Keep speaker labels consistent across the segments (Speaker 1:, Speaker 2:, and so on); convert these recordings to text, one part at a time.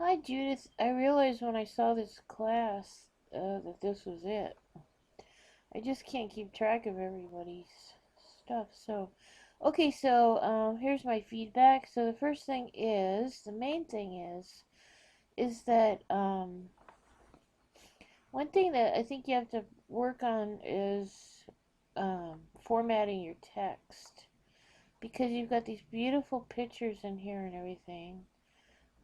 Speaker 1: Hi, Judith. I realized when I saw this class that this was it. I just can't keep track of everybody's stuff. So here's my feedback. So the first thing is, the main thing is that one thing that I think you have to work on is formatting your text because you've got these beautiful pictures in here and everything.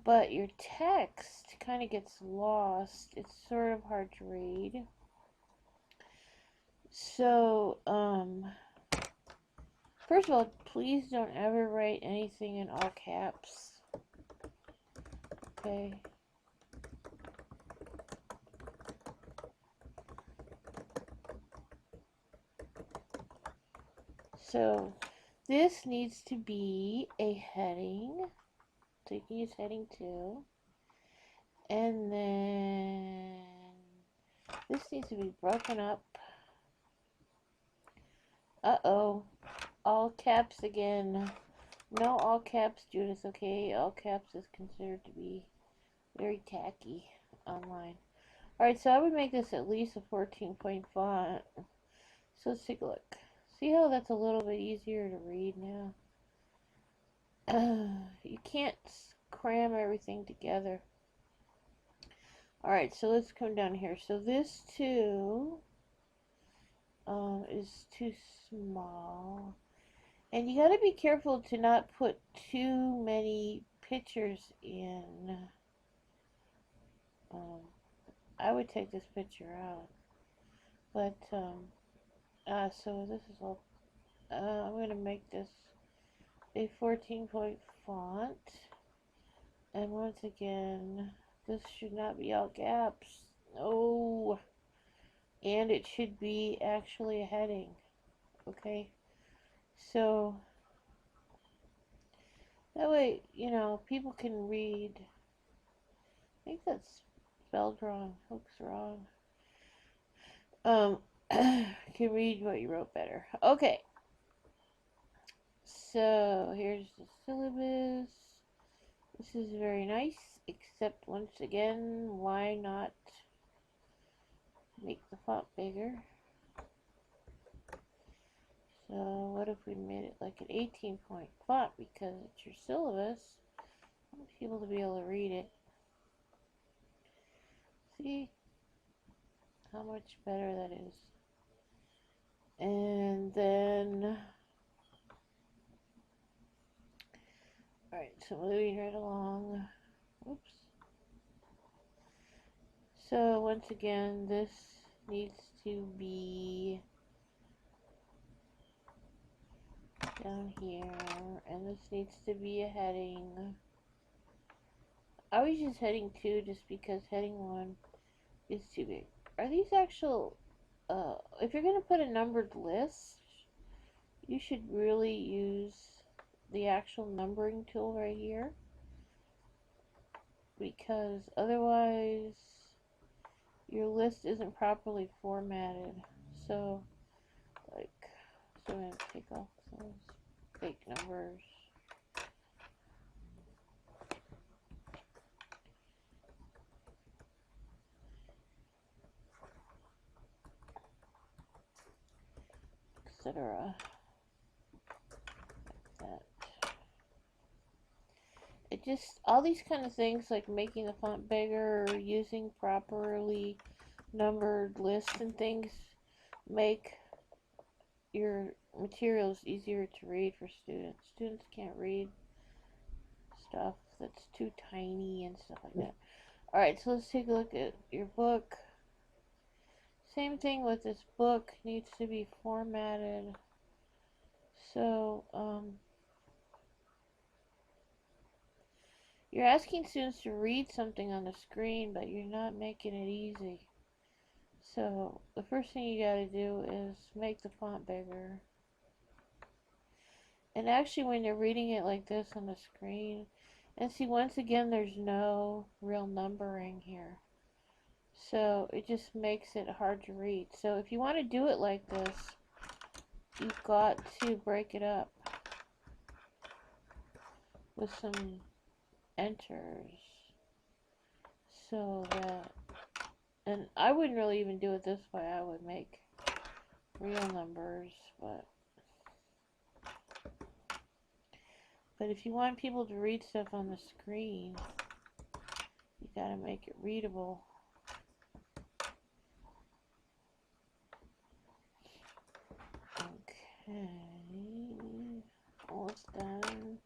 Speaker 1: But your text kind of gets lost. It's sort of hard to read. So, first of all, please don't ever write anything in all caps. Okay? So, this needs to be a heading. So you can use heading 2. And then this needs to be broken up. Uh-oh. All caps again. No all caps, Judith, okay? All caps is considered to be very tacky online. Alright, so I would make this at least a 14-point font. So let's take a look. See how that's a little bit easier to read now? You can't cram everything together. Alright, so let's come down here. So this too is too small. And you gotta be careful to not put too many pictures in. I would take this picture out. But, so this is all, I'm going to make this a 14-point font. And once again, this should not be all caps. No. And it should be actually a heading. Okay? So, that way, you know, people can read. I think that's spelled wrong. Looks wrong. Can read what you wrote better. Okay. So, here's the syllabus. This is very nice, except once again, why not make the font bigger? So what if we made it like an 18-point font because it's your syllabus? I want people to be able to read it. See how much better that is. And then, alright, so moving right along. Oops. So once again, this needs to be down here, and this needs to be a heading. I always use heading 2 just because heading 1 is too big. Are these actual, if you're going to put a numbered list, you should really use the actual numbering tool right here, because otherwise your list isn't properly formatted. So, like, so I'm going to take off those fake numbers. Etc. Like that. It just, all these kind of things like making the font bigger or using properly numbered lists and things make your materials easier to read for students. Students can't read stuff that's too tiny and stuff like that. Alright, so let's take a look at your book. Same thing with this book, needs to be formatted. So, you're asking students to read something on the screen, but you're not making it easy. So, the first thing you gotta do is make the font bigger. And actually, when you're reading it like this on the screen, and see, once again, there's no real numbering here. So, it just makes it hard to read. So, if you want to do it like this, you've got to break it up with some enters. so that, and I wouldn't really even do it this way. I would make real numbers, but if you want people to read stuff on the screen, you gotta make it readable. Okay, almost done.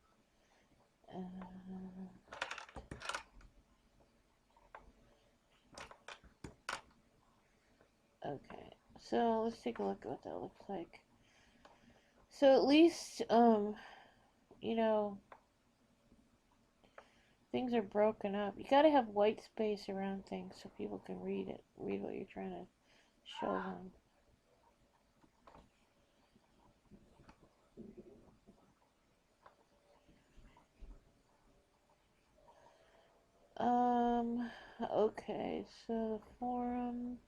Speaker 1: Okay, so let's take a look at what that looks like. So at least, you know, things are broken up. You gotta have white space around things so people can read it, read what you're trying to show them. Okay, so the forum.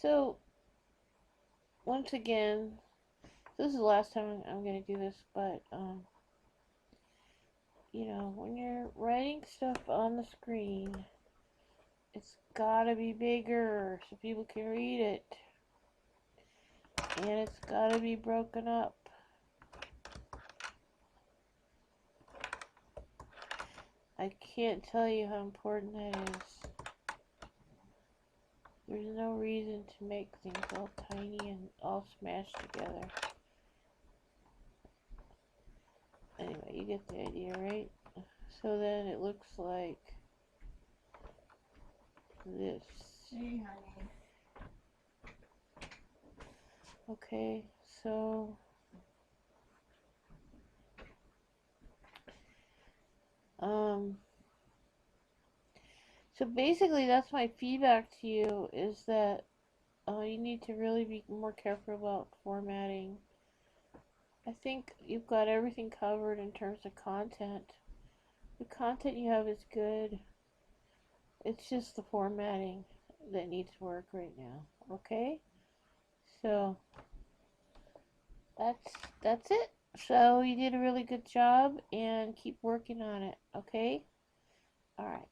Speaker 1: So, once again, this is the last time I'm going to do this, but, you know, when you're writing stuff on the screen, it's gotta be bigger so people can read it. And it's gotta be broken up. I can't tell you how important that is. There's no reason to make things all tiny and all smashed together. Anyway, you get the idea, right? So then it looks like this.
Speaker 2: Hey, honey.
Speaker 1: Okay, so so basically that's my feedback to you, is that you need to really be more careful about formatting. I think you've got everything covered in terms of content. The content you have is good. It's just the formatting that needs work right now. Okay? So that's it. So you did a really good job, and keep working on it. Okay? All right.